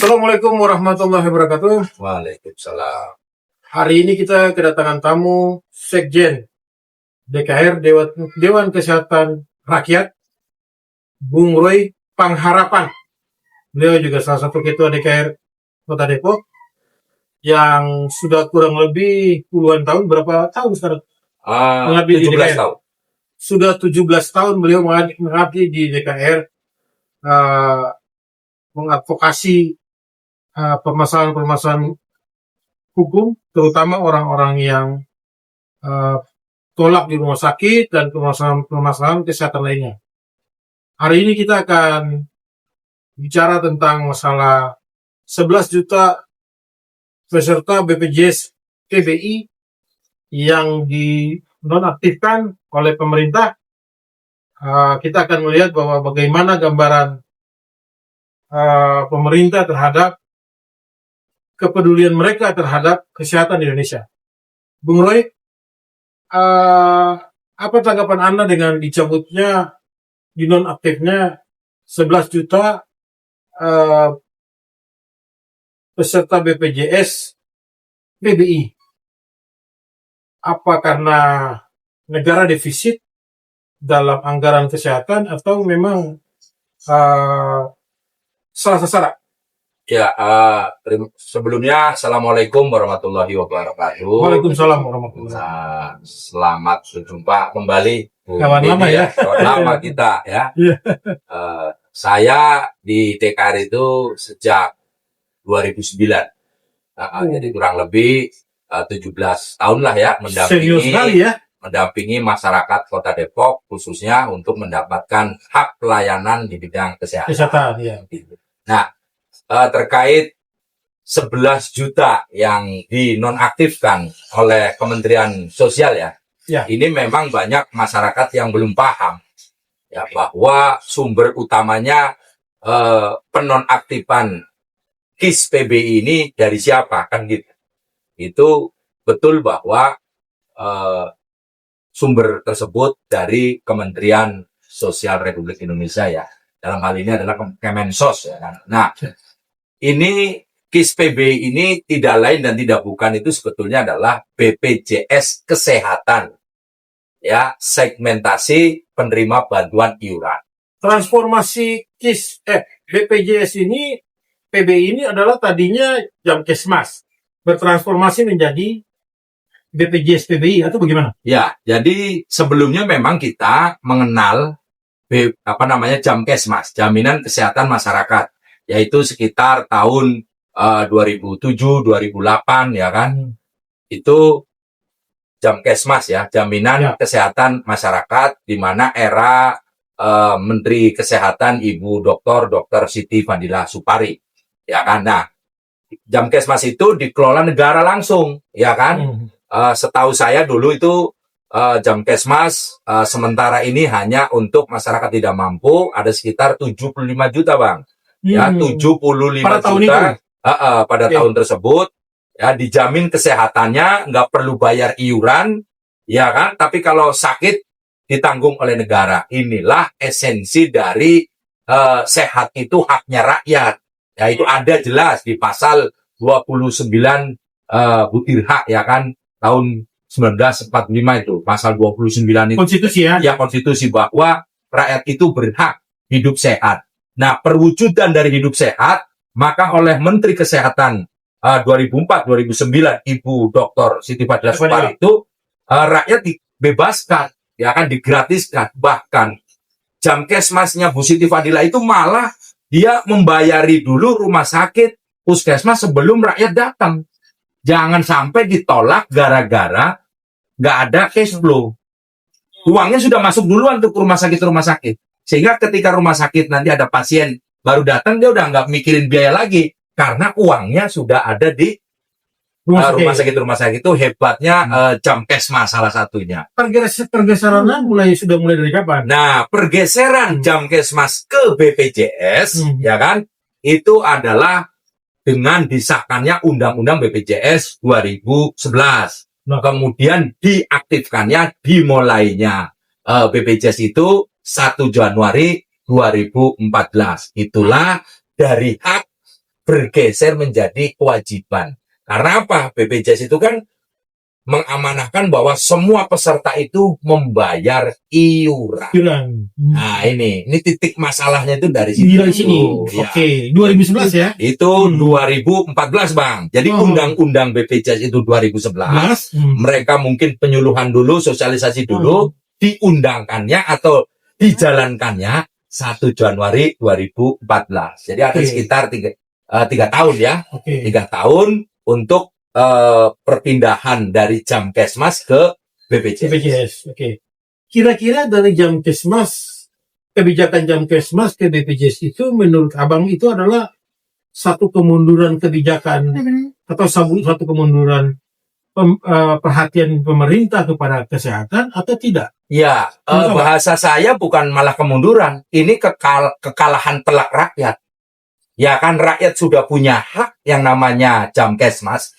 Assalamualaikum warahmatullahi wabarakatuh. Waalaikumsalam. Hari ini kita kedatangan tamu Sekjen DKR Dewan Kesehatan Rakyat, Bung Roy Pangharapan. Beliau juga salah satu ketua DKR Kota Depok yang sudah kurang lebih puluhan tahun, berapa tahun sekarang? 17 tahun. Sudah 17 tahun beliau mengabdi di DKR, mengadvokasi permasalahan-permasalahan hukum, terutama orang-orang yang tolak di rumah sakit dan permasalahan kesehatan lainnya. Hari ini kita akan bicara tentang masalah 11 juta peserta BPJS TBI yang dinonaktifkan oleh pemerintah. Kita akan melihat bahwa bagaimana gambaran pemerintah terhadap kepedulian mereka terhadap kesehatan di Indonesia. Bung Roy, apa tanggapan Anda dengan dicabutnya, dinonaktifnya 11 juta peserta BPJS TBI? Apa karena negara defisit dalam anggaran kesehatan atau memang salah sasaran? Ya, sebelumnya Assalamualaikum warahmatullahi wabarakatuh. Waalaikumsalam warahmatullahi wabarakatuh. Selamat berjumpa kembali. Kawan lama ya. Kawan lama kita ya. Saya di TKR itu sejak 2009. Jadi kurang lebih 17 tahun lah ya mendampingi masyarakat Kota Depok khususnya untuk mendapatkan hak pelayanan di bidang kesehatan. Ya. Nah, terkait 11 juta yang dinonaktifkan oleh Kementerian Sosial ya. Ini memang banyak masyarakat yang belum paham ya bahwa sumber utamanya penonaktifan KIS PBI ini dari siapa kan gitu. Itu betul bahwa sumber tersebut dari Kementerian Sosial Republik Indonesia ya. Dalam hal ini adalah Kemensos ya kan. Nah, ini KIS PBI ini tidak lain dan tidak bukan itu sebetulnya adalah BPJS Kesehatan. Ya, segmentasi penerima bantuan iuran. Transformasi BPJS ini, PBI ini adalah tadinya Jamkesmas, bertransformasi menjadi BPJS PBI atau bagaimana? Ya, jadi sebelumnya memang kita mengenal Jamkesmas, Jaminan Kesehatan Masyarakat, yaitu sekitar tahun 2007-2008 ya kan. Itu Jamkesmas ya, Jaminan Kesehatan Masyarakat, di mana era Menteri Kesehatan Ibu Dr. Siti Fadila Supari ya kan. Nah, Jamkesmas itu dikelola negara langsung ya kan. Setahu saya dulu itu Jamkesmas sementara ini hanya untuk masyarakat tidak mampu, ada sekitar 75 juta Bang. Ya, 75 pada juta pada tahun tersebut ya, dijamin kesehatannya, nggak perlu bayar iuran ya kan, tapi kalau sakit ditanggung oleh negara. Inilah esensi dari sehat itu haknya rakyat. Ya, itu ada jelas di pasal 29 butir hak ya kan, tahun 1945 itu, pasal 29 itu. Konstitusi ya? Ya, konstitusi, bahwa rakyat itu berhak hidup sehat. Nah, perwujudan dari hidup sehat, maka oleh Menteri Kesehatan 2004-2009, Ibu Dr. Siti Fadila Supari itu, rakyat dibebaskan, ya kan, digratiskan. Bahkan, Jamkesmasnya Bu Siti Fadila itu malah dia membayari dulu rumah sakit, puskesmas sebelum rakyat datang. Jangan sampai ditolak gara-gara nggak ada cash flow. Uangnya sudah masuk duluan untuk rumah sakit. Sehingga ketika rumah sakit nanti ada pasien baru datang, dia udah nggak mikirin biaya lagi. Karena uangnya sudah ada di rumah sakit itu. Hebatnya Jamkesmas salah satunya. Pergeseran sudah mulai dari kapan? Nah, pergeseran Jamkesmas ke BPJS ya kan, itu adalah dengan disahkannya Undang-Undang BPJS 2011. Nah, kemudian diaktifkannya, dimulainya BPJS itu 1 Januari 2014. Itulah dari hak bergeser menjadi kewajiban. Karena apa? BPJS itu kan mengamanahkan bahwa semua peserta itu membayar iuran. Hilang. Nah, ini titik masalahnya itu dari situ. Dari sini. Ya. Oke, 2011 ya. Itu 2014, Bang. Jadi undang-undang BPJS itu 2011. Mereka mungkin penyuluhan dulu, sosialisasi dulu, diundangkannya atau dijalankannya 1 Januari 2014. Jadi ada sekitar 3 tahun ya. 3 tahun untuk perpindahan dari Jamkesmas ke BPJS. Oke. Kira-kira dari Jamkesmas, kebijakan Jamkesmas ke BPJS itu menurut Abang itu adalah satu kemunduran kebijakan atau satu kemunduran perhatian pemerintah kepada kesehatan atau tidak? Ya, bahasa saya bukan malah kemunduran. Ini kekalahan telak rakyat. Ya kan, rakyat sudah punya hak yang namanya Jamkesmas.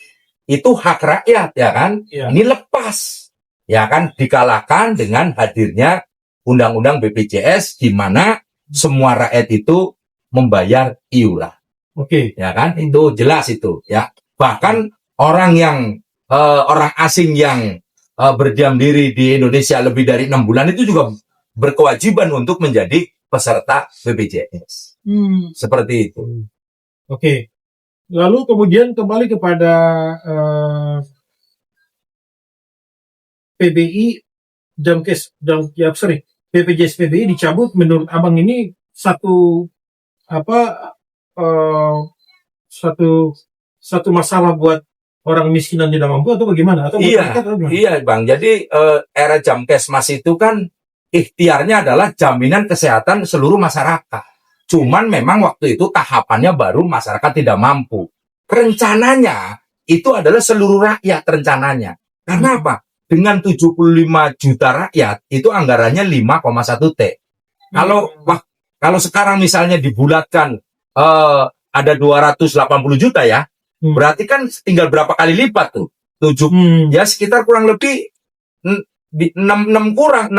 Itu hak rakyat, ya kan? Ya. Ini lepas, ya kan? Dikalahkan dengan hadirnya Undang-Undang BPJS, di mana semua rakyat itu membayar iuran. Oke. Ya kan? Itu jelas itu, ya. Bahkan orang asing yang berdiam diri di Indonesia lebih dari 6 bulan itu juga berkewajiban untuk menjadi peserta BPJS. Seperti itu. Oke. Lalu kemudian kembali kepada PBI BPJS PBI dicabut. Menurut Abang ini satu masalah buat orang miskin dan tidak mampu atau bagaimana? Atau iya, Bang. Jadi era Jamkesmas itu kan ikhtiarnya adalah jaminan kesehatan seluruh masyarakat. Cuman memang waktu itu tahapannya baru masyarakat tidak mampu. Rencananya itu adalah seluruh rakyat rencananya. Karena apa? Dengan 75 juta rakyat itu anggarannya 5,1 T. Kalau sekarang misalnya dibulatkan ada 280 juta ya, berarti kan tinggal berapa kali lipat tuh? 7 ya sekitar kurang lebih 6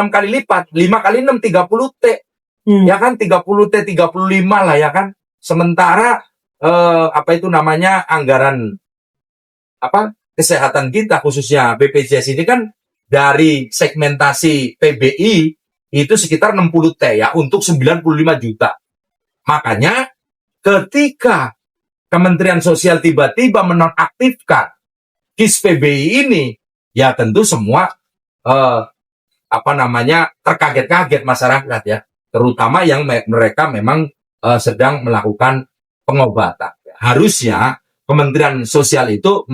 kali lipat. 5 kali 6 30 T. Ya kan 30 T 35 lah ya kan. Sementara anggaran kesehatan kita khususnya BPJS ini kan dari segmentasi PBI itu sekitar 60 T ya untuk 95 juta. Makanya ketika Kementerian Sosial tiba-tiba menonaktifkan KIS PBI ini, ya tentu semua terkaget-kaget masyarakat ya. Terutama yang mereka memang sedang melakukan pengobatan. Harusnya Kementerian Sosial itu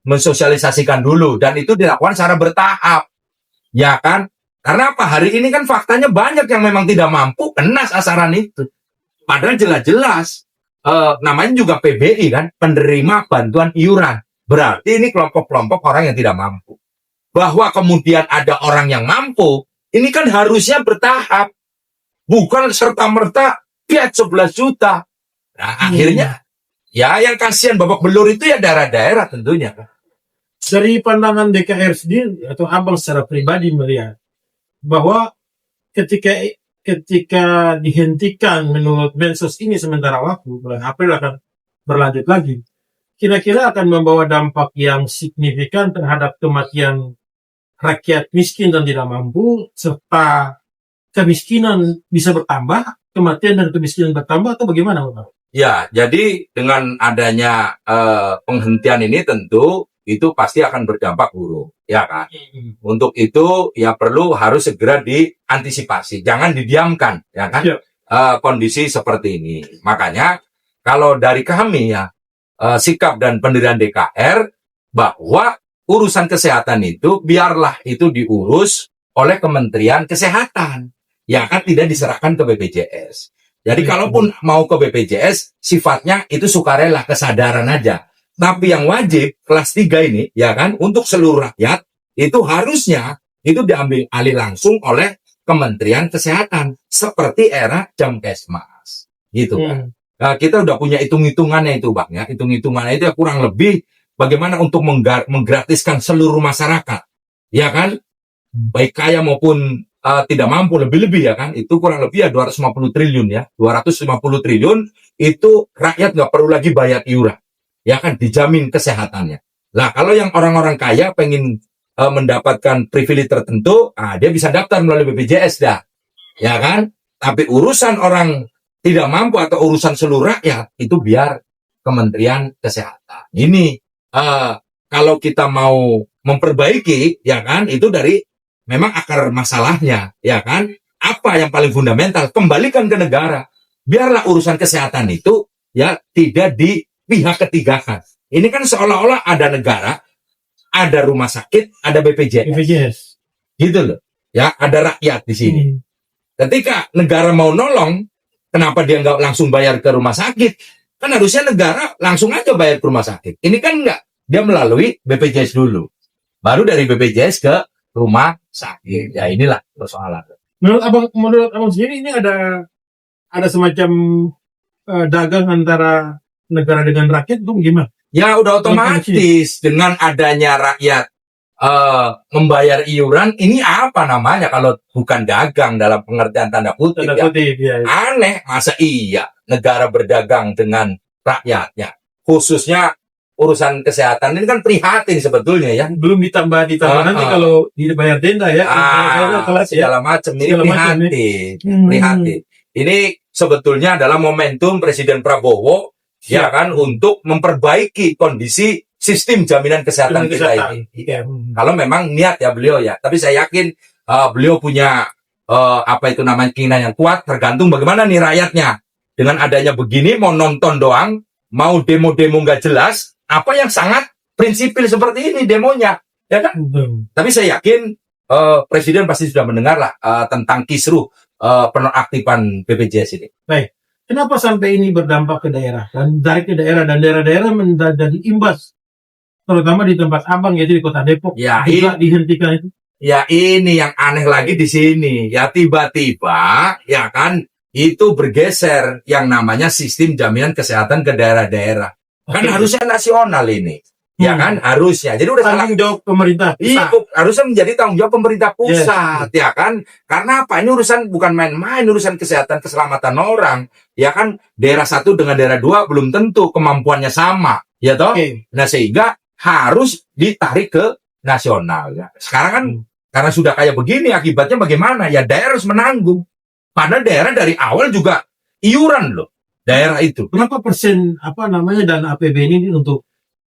mensosialisasikan dulu, dan itu dilakukan secara bertahap, ya kan? Karena apa? Hari ini kan faktanya banyak yang memang tidak mampu kena sasaran itu. Padahal jelas-jelas namanya juga PBI kan, penerima bantuan iuran. Berarti ini kelompok-kelompok orang yang tidak mampu. Bahwa kemudian ada orang yang mampu, ini kan harusnya bertahap. Bukan serta-merta 11 juta. Nah, akhirnya ya yang kasihan babak belur itu ya daerah-daerah tentunya. Dari pandangan DKR sendiri atau Abang secara pribadi melihat bahwa ketika dihentikan menurut Mensos ini sementara waktu, bulan April akan berlanjut lagi, kira-kira akan membawa dampak yang signifikan terhadap kematian rakyat miskin dan tidak mampu, serta kemiskinan bisa bertambah, kematian dan kemiskinan bertambah, atau bagaimana, Bapak? Ya, jadi dengan adanya penghentian ini tentu itu pasti akan berdampak buruk, ya kan? Untuk itu ya harus segera diantisipasi, jangan didiamkan, ya kan? Kondisi seperti ini. Makanya kalau dari kami ya sikap dan pendirian DKR bahwa urusan kesehatan itu biarlah itu diurus oleh Kementerian Kesehatan. Ya kan tidak diserahkan ke BPJS. Jadi kalaupun mau ke BPJS, sifatnya itu sukarela, kesadaran aja. Tapi yang wajib, kelas 3 ini, ya kan, untuk seluruh rakyat, itu harusnya itu diambil alih langsung oleh Kementerian Kesehatan. Seperti era Jamkesmas. Gitu kan. Nah, kita udah punya hitung-hitungannya itu, Bang. Ya. Hitung-hitungannya itu ya kurang lebih bagaimana untuk menggratiskan seluruh masyarakat. Ya kan? Baik kaya maupun tidak mampu lebih-lebih ya kan, itu kurang lebih ya 250 triliun ya, 250 triliun itu rakyat nggak perlu lagi bayar iuran, ya kan, dijamin kesehatannya. Nah kalau yang orang-orang kaya pengen mendapatkan privilege tertentu, dia bisa daftar melalui BPJS dah, ya kan. Tapi urusan orang tidak mampu atau urusan seluruh rakyat itu biar Kementerian Kesehatan. Ini kalau kita mau memperbaiki, ya kan, itu dari memang akar masalahnya, ya kan, apa yang paling fundamental, kembalikan ke negara. Biarlah urusan kesehatan itu ya tidak di pihak ketiga kan. Ini kan seolah-olah ada negara, ada rumah sakit, ada BPJS. Gitu loh. Ya, ada rakyat di sini. Ketika negara mau nolong, kenapa dia nggak langsung bayar ke rumah sakit? Kan harusnya negara langsung aja bayar ke rumah sakit. Ini kan nggak. Dia melalui BPJS dulu. Baru dari BPJS ke rumah sakit. Ya inilah persoalan. Menurut abang sendiri ini ada semacam dagang antara negara dengan rakyat itu gimana? Ya udah otomatis dengan adanya rakyat membayar iuran, ini apa namanya kalau bukan dagang dalam pengertian tanda kutip, ya. Aneh, masa iya negara berdagang dengan rakyatnya, khususnya urusan kesehatan ini kan prihatin sebetulnya ya. Belum ditambah nanti kalau dibayar denda ya. Segala macam ini prihatin. Ini sebetulnya adalah momentum Presiden Prabowo ya kan untuk memperbaiki kondisi sistem jaminan kesehatan kita ini. Kalau memang niat ya beliau ya. Tapi saya yakin beliau punya keinginan yang kuat, tergantung bagaimana nih rakyatnya. Dengan adanya begini mau nonton doang, mau demo-demo nggak jelas, apa yang sangat prinsipil seperti ini demonya, ya kan? Tapi saya yakin Presiden pasti sudah mendengar lah tentang kisruh penonaktifan BPJS ini. Baik, kenapa sampai ini berdampak ke daerah dan daerah-daerah menjadi imbas, terutama di tempat abang yaitu di Kota Depok ya, juga dihentikan itu. Ya ini yang aneh lagi di sini, ya tiba-tiba ya kan itu bergeser yang namanya sistem jaminan kesehatan ke daerah-daerah. Kan harusnya nasional ini. Ya kan harusnya. Jadi udah tanggung jawab pemerintah. Iya, harusnya menjadi tanggung jawab pemerintah pusat, ya kan? Karena apa? Ini urusan bukan main-main, urusan kesehatan keselamatan orang. Ya kan daerah satu dengan daerah dua belum tentu kemampuannya sama, ya toh? Nah, sehingga harus ditarik ke nasional ya. Sekarang kan karena sudah kayak begini akibatnya bagaimana? Ya daerah harus menanggung. Padahal daerah dari awal juga iuran loh. Daerah itu. Berapa persen dana APBN ini untuk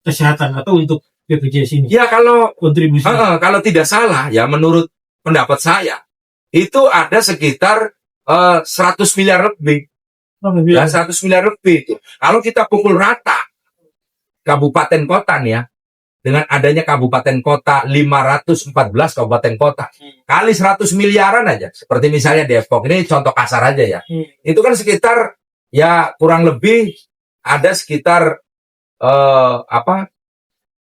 kesehatan atau untuk BPJS ini? Ya kalau kontribusi. Kalau tidak salah ya menurut pendapat saya itu ada sekitar 100 miliar lebih. Ya 100 miliar lebih itu. Kalau kita pukul rata kabupaten kota nih ya, dengan adanya kabupaten kota 514 kabupaten kota kali 100 miliaran aja, seperti misalnya Depok ini contoh kasar aja ya, itu kan sekitar ya kurang lebih ada sekitar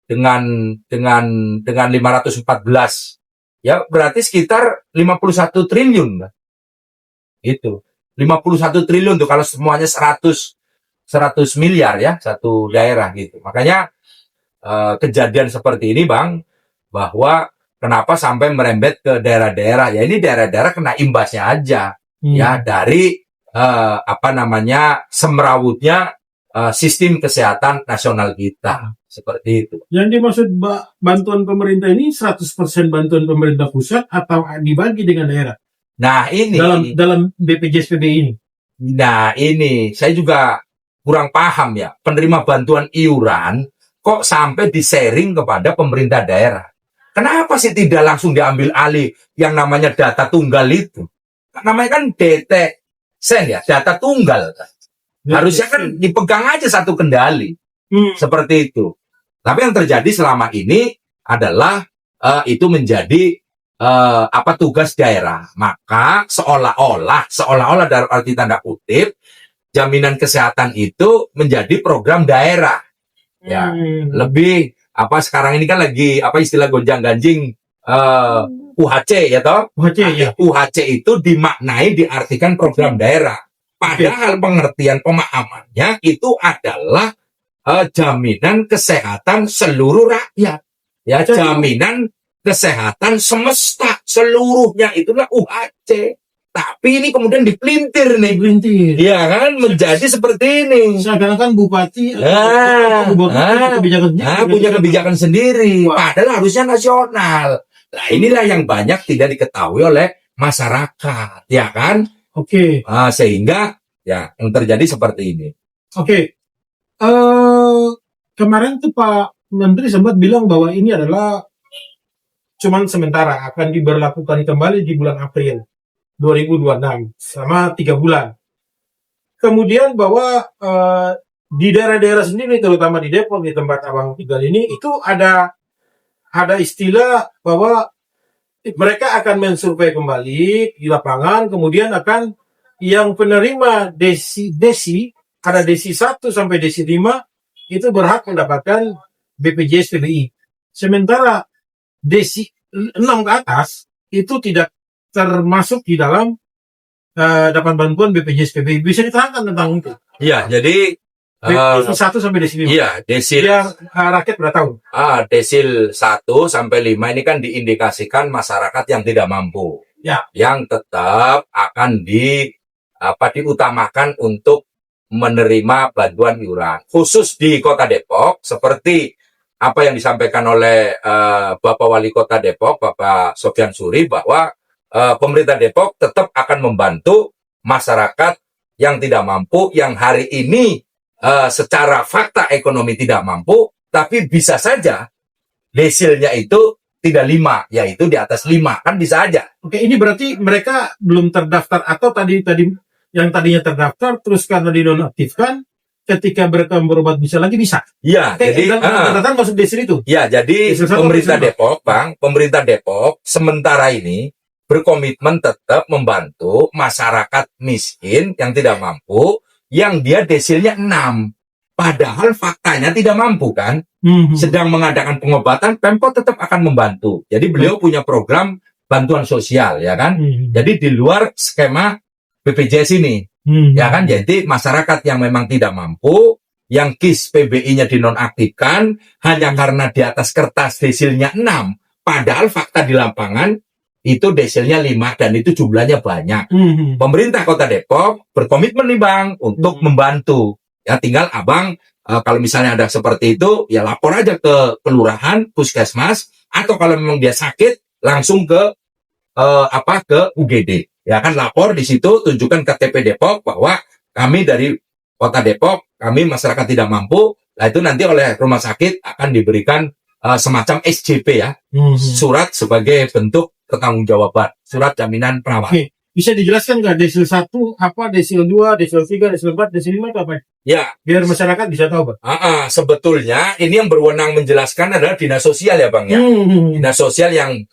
dengan 514 ya berarti sekitar 51 triliun itu 51 triliun tuh kalau semuanya 100 miliar ya satu daerah gitu. Makanya kejadian seperti ini Bang, bahwa kenapa sampai merembet ke daerah-daerah, ya ini daerah-daerah kena imbasnya aja ya dari semrawutnya sistem kesehatan nasional kita. Seperti itu. Yang dimaksud bantuan pemerintah ini 100% bantuan pemerintah pusat atau dibagi dengan daerah? Nah ini dalam BPJS PBI ini. Nah ini saya juga kurang paham ya, penerima bantuan iuran kok sampai di-sharing kepada pemerintah daerah. Kenapa sih tidak langsung diambil alih yang namanya data tunggal itu? Namanya kan DTSen ya, data tunggal. Harusnya kan dipegang aja satu kendali. Seperti itu. Tapi yang terjadi selama ini adalah itu menjadi tugas daerah. Maka seolah-olah dalam arti tanda kutip jaminan kesehatan itu menjadi program daerah. Ya, lebih sekarang ini kan lagi istilah gonjang-ganjing UHC ya toh? UHC itu dimaknai diartikan program daerah. Padahal pengertian pemahamannya itu adalah jaminan kesehatan seluruh rakyat. Ya, jaminan kesehatan semesta seluruhnya itulah UHC. Tapi ini kemudian dipelintir nih. Berhenti. Ya kan, menjadi seperti ini. Seakan-akan bupati Punya kebijakan sendiri. Wah. Padahal harusnya nasional. Nah, inilah yang banyak tidak diketahui oleh masyarakat, ya kan? Oke. Sehingga ya yang terjadi seperti ini. Oke. Kemarin tuh Pak Menteri sempat bilang bahwa ini adalah cuman sementara, akan diberlakukan kembali di bulan April 2026 selama 3 bulan. Kemudian bahwa di daerah-daerah sendiri, terutama di Depok, di tempat abang tinggal ini, itu ada istilah bahwa mereka akan mensurvei kembali di lapangan, kemudian akan yang penerima desi ada desi 1 sampai desi 5 itu berhak mendapatkan BPJS PBI. Sementara desi 6 ke atas itu tidak termasuk di dalam dapat bantuan BPJS PBI. Bisa diterangkan tentang itu? Iya, jadi Desi 1 sampai desi 5. iya, desil Yang rakyat berapa tahun? desil 1 sampai 5 ini kan diindikasikan masyarakat yang tidak mampu. Ya. Yang tetap akan diutamakan untuk menerima bantuan iuran. Khusus di Kota Depok, seperti apa yang disampaikan oleh Bapak Wali Kota Depok, Bapak Sofyan Suri, bahwa pemerintah Depok tetap akan membantu masyarakat yang tidak mampu, yang hari ini secara fakta ekonomi tidak mampu, tapi bisa saja desilnya itu tidak 5, yaitu di atas 5, kan bisa aja. Oke, ini berarti mereka belum terdaftar atau tadi yang tadinya terdaftar terus karena dinonaktifkan, ketika mereka berobat bisa lagi bisa. Iya, jadi catatan masuk desil itu. ya, jadi Desil 1 pemerintah desil 5. Depok, pemerintah Depok sementara ini berkomitmen tetap membantu masyarakat miskin yang tidak mampu, yang dia desilnya 6. Padahal faktanya tidak mampu kan, sedang mengadakan pengobatan, Pemkot tetap akan membantu. Jadi beliau punya program bantuan sosial, ya kan? Jadi di luar skema BPJS ini, ya kan? Jadi masyarakat yang memang tidak mampu, yang KIS PBI-nya dinonaktifkan, hanya karena di atas kertas desilnya 6, padahal fakta di lapangan itu desilnya 5 dan itu jumlahnya banyak. Pemerintah Kota Depok berkomitmen nih Bang untuk membantu. Ya tinggal Abang kalau misalnya ada seperti itu ya lapor aja ke kelurahan, puskesmas, atau kalau memang dia sakit langsung ke ke UGD. Ya kan, lapor di situ, tunjukkan KTP Depok bahwa kami dari Kota Depok, kami masyarakat tidak mampu. Nah itu nanti oleh rumah sakit akan diberikan semacam SJP ya, surat sebagai bentuk pertanggungjawaban, surat jaminan perawat. Oke. Bisa dijelaskan nggak desil 1 apa, desil 2, desil 3, desil 4, desil 5 itu apa? Ya, Biar masyarakat bisa tahu, Pak. sebetulnya ini yang berwenang menjelaskan adalah Dinas Sosial ya Bang ya. Dinas Sosial yang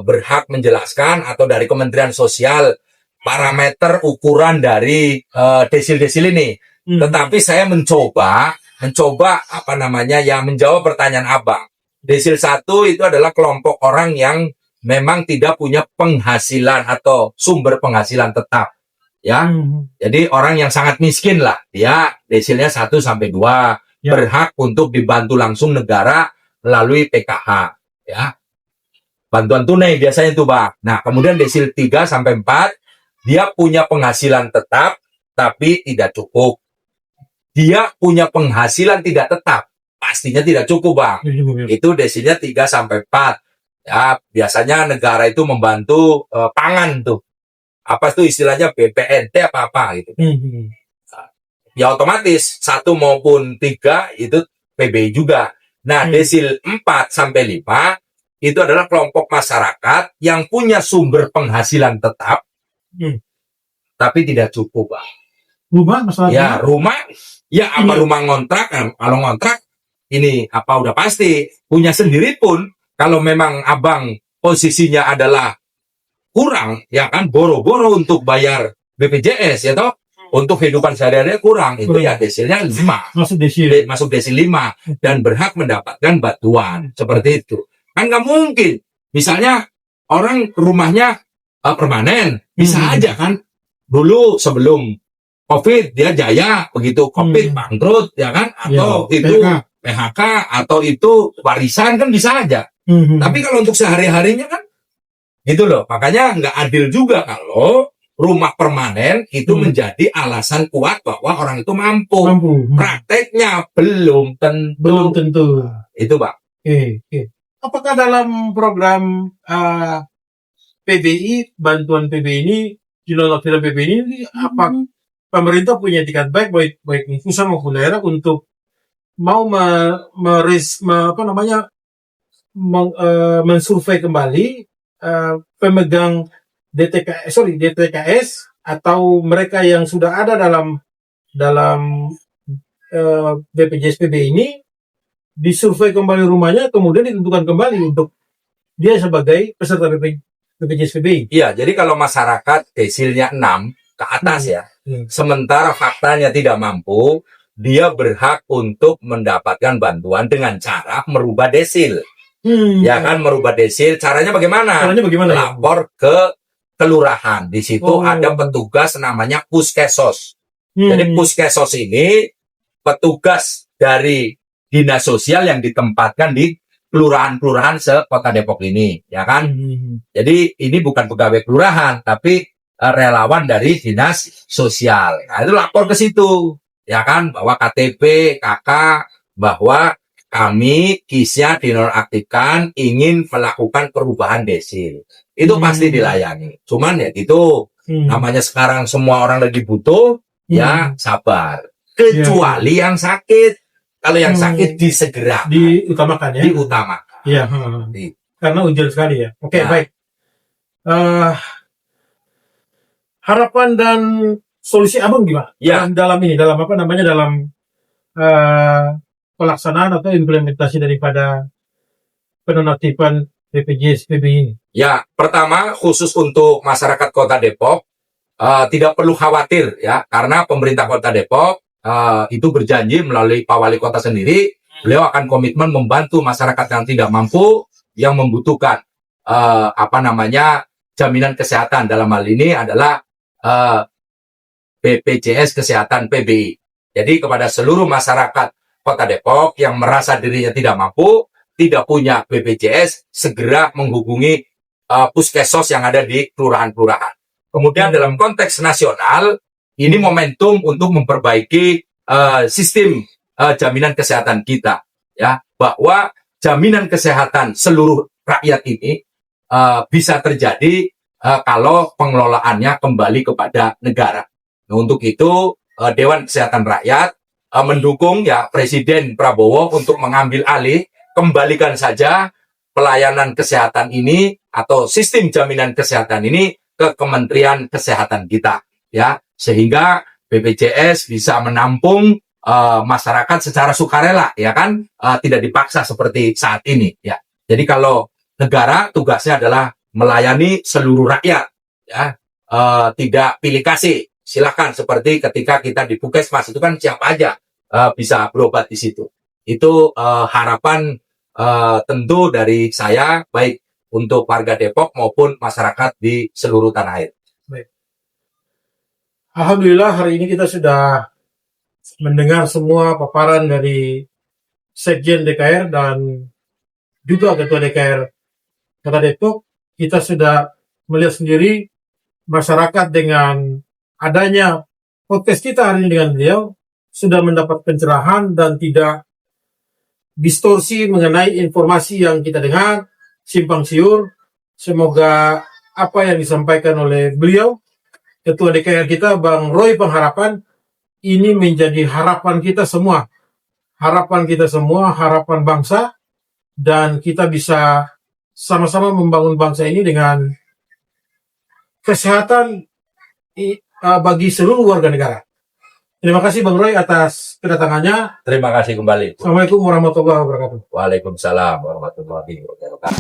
berhak menjelaskan, atau dari Kementerian Sosial, parameter ukuran dari desil-desil ini. Tetapi saya mencoba menjawab pertanyaan Abang. Desil 1 itu adalah kelompok orang yang memang tidak punya penghasilan atau sumber penghasilan tetap, ya. Jadi orang yang sangat miskin lah, dia desilnya 1 sampai 2, ya, berhak untuk dibantu langsung negara melalui PKH, ya. Bantuan tunai biasanya itu, Bang. Nah, kemudian desil 3 sampai 4, dia punya penghasilan tetap tapi tidak cukup. Dia punya penghasilan tidak tetap, pastinya tidak cukup, Bang. Itu desilnya 3 sampai 4. Ya, biasanya negara itu membantu pangan tuh. Apa itu istilahnya, BPNT apa-apa gitu. Ya otomatis 1 maupun 3 itu PBI juga. Nah, desil 4 sampai 5 itu adalah kelompok masyarakat yang punya sumber penghasilan tetap tapi tidak cukup, Bang. Rumah masalahnya? Ya, rumah. Ya, apa rumah ngontrak? Kalau ngontrak ini apa udah pasti punya sendiri pun, kalau memang Abang posisinya adalah kurang, ya kan, boro-boro untuk bayar BPJS, ya toh, untuk kehidupan sehari-hari kurang, itu ya desilnya 5. Masuk desil 5 dan berhak mendapatkan bantuan seperti itu. Kan nggak mungkin. Misalnya orang rumahnya permanen, bisa aja kan. Dulu sebelum COVID dia jaya, begitu COVID bangkrut, ya kan, atau ya, itu PHK atau itu warisan, kan bisa aja. Tapi kalau untuk sehari-harinya kan gitu loh. Makanya nggak adil juga kalau rumah permanen itu menjadi alasan kuat bahwa orang itu mampu. Prakteknya belum tentu. Belum tentu. Itu, Pak. Oke. Apakah dalam program PBI, bantuan PBI ini, di dalam PBI ini, apa pemerintah punya etikat baik pusat maupun daerah untuk mau mensurvei kembali pemegang DTKS atau mereka yang sudah ada dalam BPJS PBI ini, disurvei kembali rumahnya, kemudian ditentukan kembali untuk dia sebagai peserta BPJS PBI. Iya, jadi kalau masyarakat desilnya 6 ke atas ya, sementara faktanya tidak mampu, dia berhak untuk mendapatkan bantuan dengan cara merubah desil. Ya kan, merubah desil. Caranya bagaimana? Lapor ke kelurahan. Di situ ada petugas namanya puskesos. Jadi puskesos ini petugas dari dinas sosial yang ditempatkan di kelurahan-kelurahan se-Kota Depok ini, ya kan? Jadi ini bukan pegawai kelurahan, tapi relawan dari dinas sosial. Nah, itu lapor ke situ, ya kan? Bahwa KTP, KK, bahwa kami KIS-nya dinonaktifkan, ingin melakukan perubahan desil. Itu pasti dilayani. Cuman ya itu, namanya sekarang semua orang lagi butuh, ya sabar. Kecuali yang sakit. Kalau yang sakit disegera diutamakan ya. Diutamakan. Iya. Karena urgent sekali ya. Oke, baik. Harapan dan solusi Abang gimana? Ya. Dalam pelaksanaan atau implementasi daripada penonaktifan BPJS PBI ini? Ya, pertama khusus untuk masyarakat Kota Depok tidak perlu khawatir ya, karena pemerintah Kota Depok itu berjanji melalui Pak Wali Kota sendiri, beliau akan komitmen membantu masyarakat yang tidak mampu, yang membutuhkan jaminan kesehatan. Dalam hal ini adalah BPJS Kesehatan PBI. Jadi kepada seluruh masyarakat Kota Depok yang merasa dirinya tidak mampu, tidak punya BPJS, segera menghubungi puskesos yang ada di kelurahan-kelurahan. Kemudian dalam konteks nasional, ini momentum untuk memperbaiki sistem jaminan kesehatan kita, ya, bahwa jaminan kesehatan seluruh rakyat ini bisa terjadi kalau pengelolaannya kembali kepada negara. Nah, untuk itu Dewan Kesehatan Rakyat mendukung ya Presiden Prabowo untuk mengambil alih, kembalikan saja pelayanan kesehatan ini atau sistem jaminan kesehatan ini ke Kementerian Kesehatan kita, ya, sehingga BPJS bisa menampung masyarakat secara sukarela, ya kan, tidak dipaksa seperti saat ini, ya. Jadi kalau negara tugasnya adalah melayani seluruh rakyat, ya, tidak pilih kasih. Silakan seperti ketika kita di Puskesmas itu kan siapa aja bisa berobat di situ. Itu harapan tentu dari saya, baik untuk warga Depok maupun masyarakat di seluruh tanah air. Baik. Alhamdulillah hari ini kita sudah mendengar semua paparan dari Sekjen DKR dan juga Ketua DKR Kota Depok. Kita sudah melihat sendiri masyarakat dengan adanya podcast kita hari ini dengan beliau sudah mendapat pencerahan dan tidak distorsi mengenai informasi yang kita dengar, simpang siur. Semoga apa yang disampaikan oleh beliau, Ketua DKR kita, Bang Roy Pangharapan, ini menjadi harapan kita semua. Harapan kita semua, harapan bangsa, dan kita bisa sama-sama membangun bangsa ini dengan kesehatan bagi seluruh warga negara. Terima kasih Bang Roy atas kedatangannya. Terima kasih kembali. Assalamualaikum warahmatullahi wabarakatuh. Waalaikumsalam warahmatullahi wabarakatuh.